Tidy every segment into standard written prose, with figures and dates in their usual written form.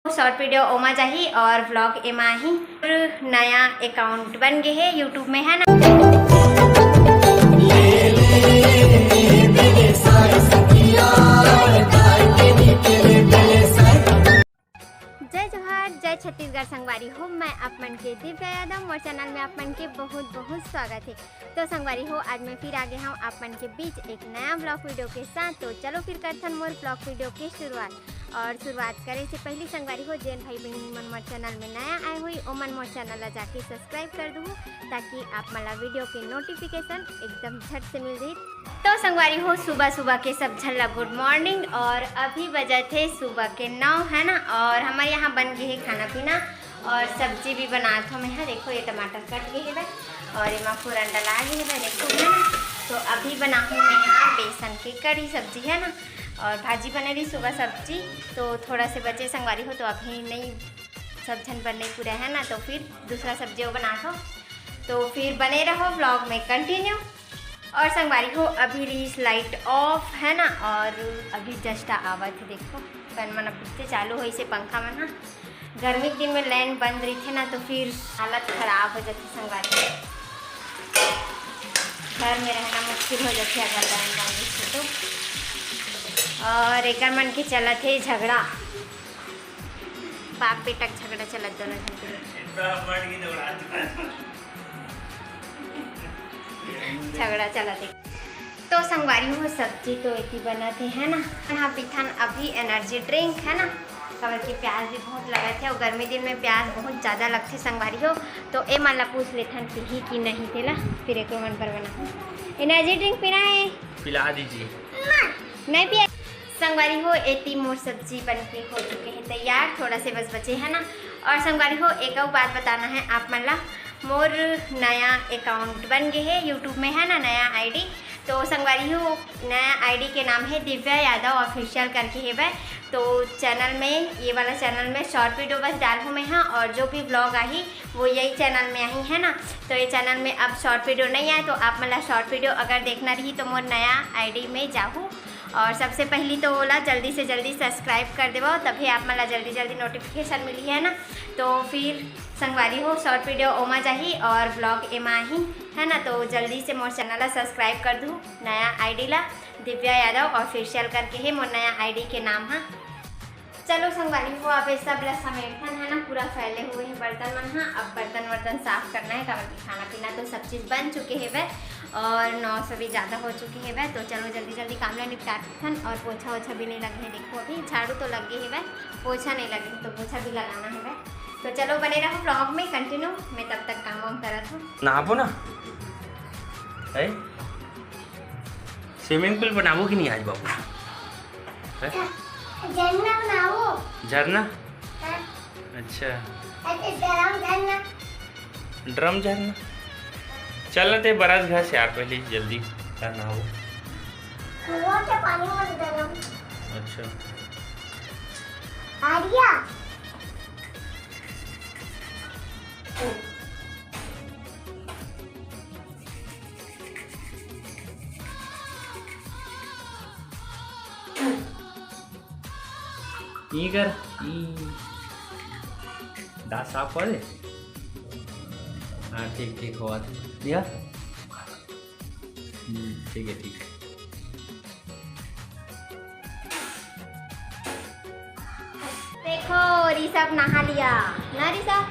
Short video ओमा जाही और ब्लॉग एमा ही नया अकाउंट बन गए है यूट्यूब में है ना। जय जोहार जय छत्तीसगढ़ संगवारी हो, मैं आप मन के दिव्या यादव और चैनल में आप मन के बहुत बहुत स्वागत है। तो संगवारी हो, आज मैं फिर आ गया हूँ आप मन के बीच एक नया ब्लॉग वीडियो के साथ। तो चलो फिर करथन मोर ब्लॉग वीडियो की शुरुआत करे से पहले संगवारी हो जेन भाई बहन मन मोर चैनल में नया आए हुई ओ मन मोर चैनल ला जाके सब्सक्राइब कर दूँ ताकि आप मला वीडियो के नोटिफिकेशन एकदम झट से मिल जाए। तो संगवारी हो, सुबह सुबह के सब झल्ला गुड मॉर्निंग और अभी बजे थे सुबह के 9 है ना। और हमारे यहाँ बन गए है खाना पीना और सब्जी भी बना था मैं। देखो ये टमाटर कट गए है और ये फोरन डला गए है देखो है ना। तो अभी बना हूँ मैं यहाँ बेसन की कड़ी सब्जी है ना और भाजी बना रही सुबह सब्जी। तो थोड़ा से बचे संगवारी हो, तो अभी नहीं सब झन बनने पूरा है ना, तो फिर दूसरा सब्जी वो बना दो। तो फिर बने रहो ब्लॉग में कंटिन्यू। और संगवारी हो अभी रीस लाइट ऑफ है ना और अभी जस्ट आवत है देखो फैन मन अब चालू हो से पंखा मन। गर्मी के दिन में लाइन बंद रही थे ना तो फिर हालत खराब हो जाती संगवारी। घर में रहना मुश्किल हो जाती अगर लाइन बंद रही तो। और एक मन के चला थे झगड़ा, बाप बेटा झगड़ा चलत दोनों झगड़ा चला थे। तो संगवारी हो सब्जी तो इतनी बना थे है ना। यहाँ पिथन अभी एनर्जी ड्रिंक है ना, खबर की प्याज भी बहुत लगा थे और गर्मी दिन में प्याज बहुत ज़्यादा लगते संगवारी हो। तो ए मन ला पूछ लेथन पीही कि नहीं तेला, फिर एक मन पर बना एनर्जी ड्रिंक पीना है पिला दीजिए। नहीं पिया संगवारी हो। एती मोर सब्जी बन के हो चुके हैं तैयार, थोड़ा से बस बचे है ना। और संगवारी हो एक और बात बताना है आप मन ला, मोर नया अकाउंट बन गए है यूट्यूब में है ना, नया आईडी। तो संगवारी हो नया आईडी के नाम है दिव्या यादव ऑफिशियल करके है वह। तो चैनल में ये वाला चैनल में शॉर्ट वीडियो बस डाल हूँ मैं हाँ, और जो भी ब्लॉग आई वो यही चैनल में आई है ना। तो ये चैनल में अब शॉर्ट वीडियो नहीं आए, तो आप मतलब शॉर्ट वीडियो अगर देखना रही तो मोर नया आईडी में जाऊँ। और सबसे पहली तो ओला जल्दी से जल्दी सब्सक्राइब कर देवो, तभी आप मला जल्दी जल्दी नोटिफिकेशन मिली है ना। तो फिर संगवारी हो शॉर्ट वीडियो ओमा जाही और ब्लॉग एमा ही है ना। तो जल्दी से मोर चैनल ला सब्सक्राइब कर दूँ, नया आईडी ला दिव्या यादव ऑफिशियल करके है मोर नया आईडी के नाम है। चलो संगवारी हो अब सब ला समेटन है ना, पूरा फैले हुए हैं बर्तन मन हाँ। अब बर्तन वर्तन साफ करना है, काबर की खाना पीना तो सब चीज़ बन चुके हैं वह और 9 से भी ज़्यादा हो चुके हैं वह। तो चलो जल्दी जल्दी काम ला निपटाथन। और पोछा ओछा भी नहीं लगे है देखो, अभी झाड़ू तो लग गई है वह, पोछा नहीं लगे तो पोछा भी लगाना है वह। तो चलो बने रहो ब्लॉग में कंटिन्यू, मैं तब तक काम वाम करत हूँ। नहाबो ना है, स्विमिंग पूल बनाबो कि नहीं आज बाबू? झरना बनाओ। झरना? हाँ। अच्छा ड्रम झरना चल ते बरस घर से यार पहले जल्दी नहाबो। अच्छा आर्या ये कर दांत साफ कर दे। हाँ ठीक ठीक हुआ दिया। ठीक है ठीक है। देखो ऋषभ नहा लिया ना, ऋषभ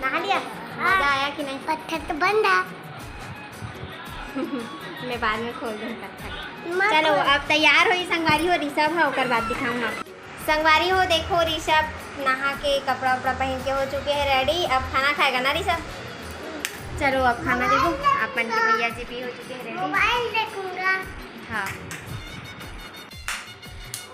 नहा लिया। मजा आया कि नहीं? पत्थर तो बंद है मैं बाद में खोल दूँ पत्थर। चलो अब तैयार हो संगवारी हो ऋषभ है, और बाद दिखाऊंगा। संगवारी हो देखो ऋषभ नहा के कपड़ा वपड़ा पहन के हो चुके हैं रेडी। अब खाना खाएगा ना ऋषभ? चलो अब खाना देखो, अपन के भैया जी भी हो चुके हैं रेडी। मोबाइल देखूंगा हाँ।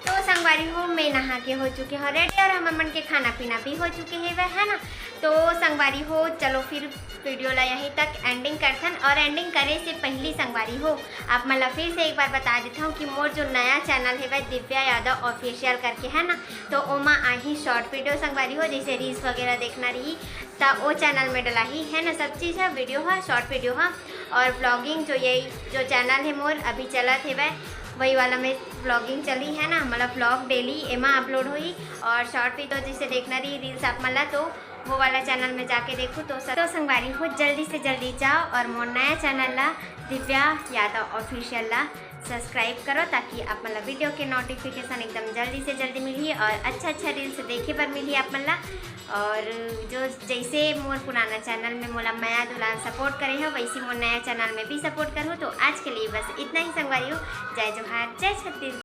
तो संगवारी हो मैं नहा के हो चुके हैं रेडी और हम मन के खाना पीना भी हो चुके हैं वह है ना। तो संगवारी हो चलो फिर वीडियो ला यहीं तक एंडिंग करथन। और एंडिंग करे से पहली संगवारी हो आप मतलब फिर से एक बार बता देता हूँ कि मोर जो नया चैनल है वह दिव्या यादव ऑफिशियल करके है ना। तो ओमा आई शॉर्ट वीडियो संगवारी हो, जैसे रील्स वगैरह देखना रही तो वो चैनल में डला ही है ना, सब चीज़ है वीडियो है शॉर्ट वीडियो है। और ब्लॉगिंग जो यही जो चैनल है मोर अभी चलत है वह वही वाला में व्लॉगिंग चली है ना, मतलब व्लॉग डेली एमा अपलोड हुई। और शॉर्ट भी तो जिसे देखना रही रील्स आप मला तो वो वाला चैनल में जाके देखो। तो संगवारी हो जल्दी से जल्दी जाओ और मोर नया चैनल ला दिव्या यादव ऑफिशियल ला सब्सक्राइब करो, ताकि आप मतलब वीडियो के नोटिफिकेशन एकदम जल्दी से जल्दी मिली और अच्छा रील्स देखे पर मिली आप मला। और जो जैसे मोर पुराना चैनल में मोला माया दुलार सपोर्ट करे हो, वैसे मोर नया चैनल में भी सपोर्ट करो। तो आज के लिए बस इतना ही संगवारी हो। जय जोहार, जय छत्तीसगढ़।